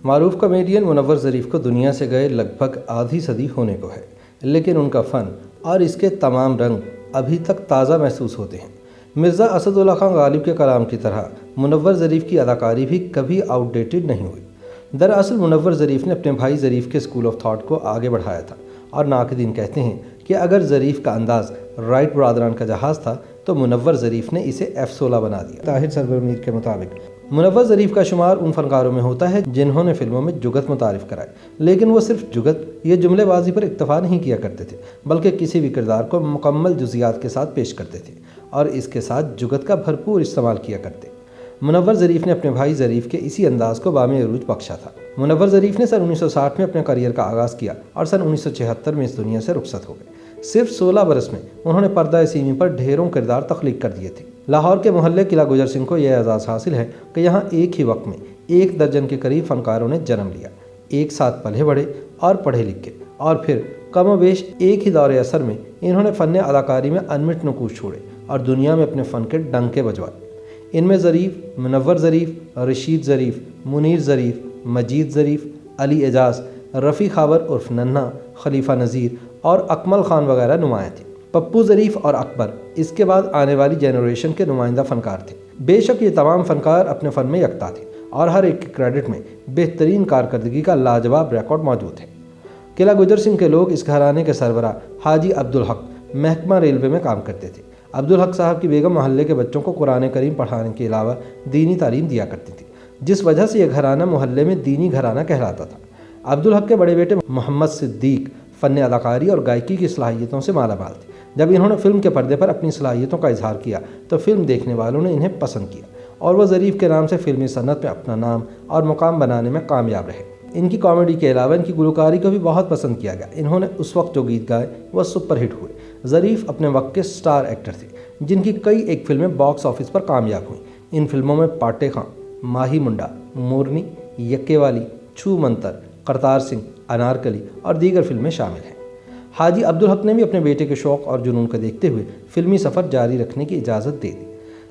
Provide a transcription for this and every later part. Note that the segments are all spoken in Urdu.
معروف کامیڈین منور ظریف کو دنیا سے گئے لگ بھگ آدھی صدی ہونے کو ہے، لیکن ان کا فن اور اس کے تمام رنگ ابھی تک تازہ محسوس ہوتے ہیں۔ مرزا اسد اللہ خان غالب کے کلام کی طرح منور ظریف کی اداکاری بھی کبھی آؤٹ ڈیٹڈ نہیں ہوئی۔ دراصل منور ظریف نے اپنے بھائی ظریف کے اسکول آف تھاٹ کو آگے بڑھایا تھا، اور ناقدین کہتے ہیں کہ اگر ظریف کا انداز رائٹ برادران کا جہاز تھا تو منور ظریف نے اسے F-16 بنا دیا۔ طاہر سرور میر کے مطابق منور ظریف کا شمار ان فنکاروں میں ہوتا ہے جنہوں نے فلموں میں جگت متعارف کرائی، لیکن وہ صرف جگت یا جملے بازی پر اکتفا نہیں کیا کرتے تھے، بلکہ کسی بھی کردار کو مکمل جزیات کے ساتھ پیش کرتے تھے اور اس کے ساتھ جگت کا بھرپور استعمال کیا کرتے۔ منور ظریف نے اپنے بھائی ظریف کے اسی انداز کو بام عروج بخشا تھا۔ منور ظریف نے سن 1960 میں اپنے کریئر کا آغاز کیا اور سن 1976 میں اس دنیا سے رخصت ہو گئے۔ صرف 16 برس میں انہوں نے پردہ سیمی پر ڈھیروں کردار تخلیق کر دیے تھے۔ لاہور کے محلے قلعہ گجر سنگھ کو یہ اعزاز حاصل ہے کہ یہاں ایک ہی وقت میں 1 درجن کے قریب فنکاروں نے جنم لیا، ایک ساتھ پلے بڑھے اور پڑھے لکھے، اور پھر کم و بیش ایک ہی دور اثر میں انہوں نے فن اداکاری میں انمٹ نقوش چھوڑے اور دنیا میں اپنے فن کے ڈنکے بجوائے۔ ان میں ظریف، منور ظریف، رشید ظریف، منیر ظریف، مجید ظریف، علی اعجاز، رفیع خاور عرف ننھا، خلیفہ نذیر اور اکمل خان وغیرہ نمایاں تھے۔ پپو ظریف اور اکبر اس کے بعد آنے والی جنریشن کے نمائندہ فنکار تھے۔ بے شک یہ تمام فنکار اپنے فن میں یکتا تھے اور ہر ایک کے کریڈٹ میں بہترین کارکردگی کا لاجواب ریکارڈ موجود ہے۔ قلعہ گجر سنگھ کے لوگ اس گھرانے کے سربراہ حاجی عبدالحق محکمہ ریلوے میں کام کرتے تھے۔ عبدالحق صاحب کی بیگم محلے کے بچوں کو قرآن کریم پڑھانے کے علاوہ دینی تعلیم دیا کرتی تھی، جس وجہ سے یہ گھرانہ محلے میں دینی گھرانہ کہلاتا تھا۔ عبدالحق کے بڑے بیٹے محمد صدیق فن اداکاری اور گائیکی کی صلاحیتوں سے مالا مال تھے۔ جب انہوں نے فلم کے پردے پر اپنی صلاحیتوں کا اظہار کیا تو فلم دیکھنے والوں نے انہیں پسند کیا اور وہ ظریف کے نام سے فلمی صنعت میں اپنا نام اور مقام بنانے میں کامیاب رہے۔ ان کی کامیڈی کے علاوہ ان کی گلوکاری کو بھی بہت پسند کیا گیا۔ انہوں نے اس وقت جو گیت گائے وہ سپر ہٹ ہوئے۔ ظریف اپنے وقت کے سٹار ایکٹر تھے جن کی کئی ایک فلمیں باکس آفس پر کامیاب ہوئیں۔ ان فلموں میں پاٹے خاں، ماہی منڈا، مورنی، یکے والی، چھو منتر، کرتار سنگھ، انارکلی اور دیگر فلمیں شامل ہیں۔ حاجی عبدالحق نے بھی اپنے بیٹے کے شوق اور جنون کو دیکھتے ہوئے فلمی سفر جاری رکھنے کی اجازت دے دی،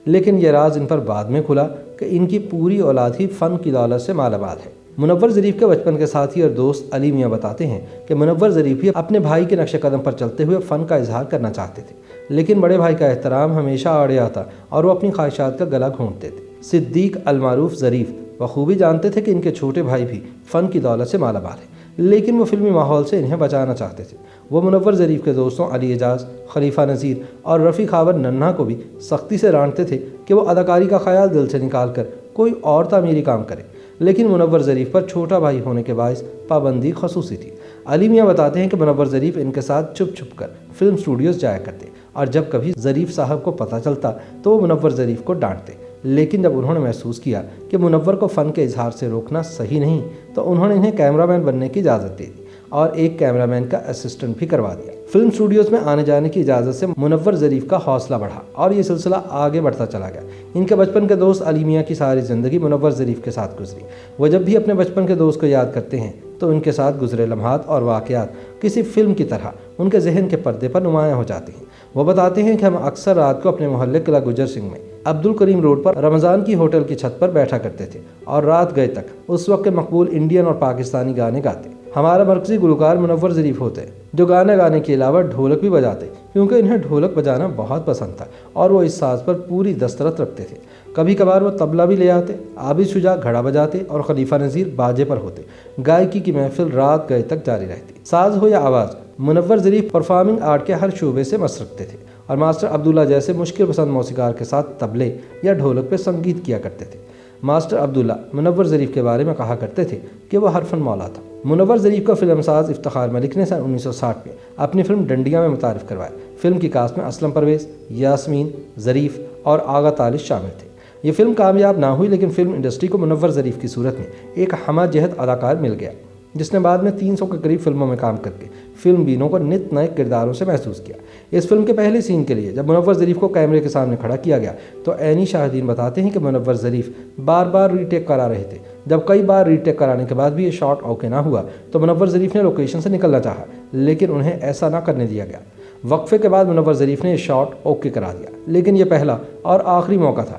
لیکن یہ راز ان پر بعد میں کھلا کہ ان کی پوری اولاد ہی فن کی دولت سے مالا مال ہے۔ منور ظریف کے بچپن کے ساتھی اور دوست علی میاں بتاتے ہیں کہ منور ظریف بھی اپنے بھائی کے نقش قدم پر چلتے ہوئے فن کا اظہار کرنا چاہتے تھے، لیکن بڑے بھائی کا احترام ہمیشہ آڑے آتا اور وہ اپنی خواہشات کا گلا گھونٹتے تھے۔ صدیق المعروف ظریف بخوبی جانتے تھے کہ ان کے چھوٹے بھائی بھی فن کی دولت سے مالا مال ہیں، لیکن وہ فلمی ماحول سے انہیں بچانا چاہتے تھے۔ وہ منور ظریف کے دوستوں علی اعجاز، خلیفہ نذیر اور رفیع خاور ننھا کو بھی سختی سے ڈانٹتے تھے کہ وہ اداکاری کا خیال دل سے نکال کر کوئی اور تعمیری کام کرے، لیکن منور ظریف پر چھوٹا بھائی ہونے کے باعث پابندی خصوصی تھی۔ علی میاں بتاتے ہیں کہ منور ظریف ان کے ساتھ چھپ چھپ کر فلم اسٹوڈیوز جایا کرتے اور جب کبھی ظریف صاحب کو پتہ چلتا تو وہ منور ظریف کو ڈانٹتے، لیکن جب انہوں نے محسوس کیا کہ منور کو فن کے اظہار سے روکنا صحیح نہیں تو انہوں نے انہیں کیمرہ مین بننے کی اجازت دے دی اور ایک کیمرہ مین کا اسسٹنٹ بھی کروا دیا۔ فلم اسٹوڈیوز میں آنے جانے کی اجازت سے منور ظریف کا حوصلہ بڑھا اور یہ سلسلہ آگے بڑھتا چلا گیا۔ ان کے بچپن کے دوست علی میاں کی ساری زندگی منور ظریف کے ساتھ گزری۔ وہ جب بھی اپنے بچپن کے دوست کو یاد کرتے ہیں تو ان کے ساتھ گزرے لمحات اور واقعات کسی فلم کی طرح ان کے ذہن کے پردے پر نمایاں ہو جاتے ہیں۔ وہ بتاتے ہیں کہ ہم اکثر رات کو اپنے محلے قلعہ گجر سنگھ میں عبدالکریم روڈ پر رمضان کی ہوٹل کی چھت پر بیٹھا کرتے تھے اور رات گئے تک اس وقت کے مقبول انڈین اور پاکستانی گانے گاتے۔ ہمارا مرکزی گلوکار منور ظریف ہوتے جو گانے گانے کے علاوہ ڈھولک بھی بجاتے، کیونکہ انہیں ڈھولک بجانا بہت پسند تھا اور وہ اس ساز پر پوری دسترت رکھتے تھے۔ کبھی کبھار وہ طبلہ بھی لے آتے، عابد شجاع گھڑا بجاتے اور خلیفہ نذیر باجے پر ہوتے۔ گائیکی کی محفل رات گئے تک جاری رہتی۔ ساز ہو یا آواز، منور ظریف پرفارمنگ آرٹ کے ہر شعبے سے مس رکھتے تھے اور ماسٹر عبداللہ جیسے مشکل پسند موسیقار کے ساتھ طبلے یا ڈھولک پہ سنگیت کیا کرتے تھے۔ ماسٹر عبداللہ منور ظریف کے بارے میں کہا کرتے تھے کہ وہ ہر فن مولا تھا۔ منور ظریف کا فلم ساز افتخار ملک نے سن 1960 میں اپنی فلم ڈنڈیا میں متعارف کروایا۔ فلم کی کاسٹ میں اسلم پرویز، یاسمین، ظریف اور آغا طالش شامل تھے۔ یہ فلم کامیاب نہ ہوئی، لیکن فلم انڈسٹری کو منور ظریف کی صورت میں ایک ہمہ جہت اداکار مل گیا جس نے بعد میں 300 کے قریب فلموں میں کام کر کے فلم بینوں کو نت نئے کرداروں سے محسوس کیا۔ اس فلم کے پہلے سین کے لیے جب منور ظریف کو کیمرے کے سامنے کھڑا کیا گیا تو عینی شاہدین بتاتے ہیں کہ منور ظریف بار بار ری ٹیک کرا رہے تھے۔ جب کئی بار ری ٹیک کرانے کے بعد بھی یہ شاٹ اوکے نہ ہوا تو منور ظریف نے لوکیشن سے نکلنا چاہا، لیکن انہیں ایسا نہ کرنے دیا گیا۔ وقفے کے بعد منور ظریف نے یہ شاٹ اوکے کرا دیا، لیکن یہ پہلا اور آخری موقع تھا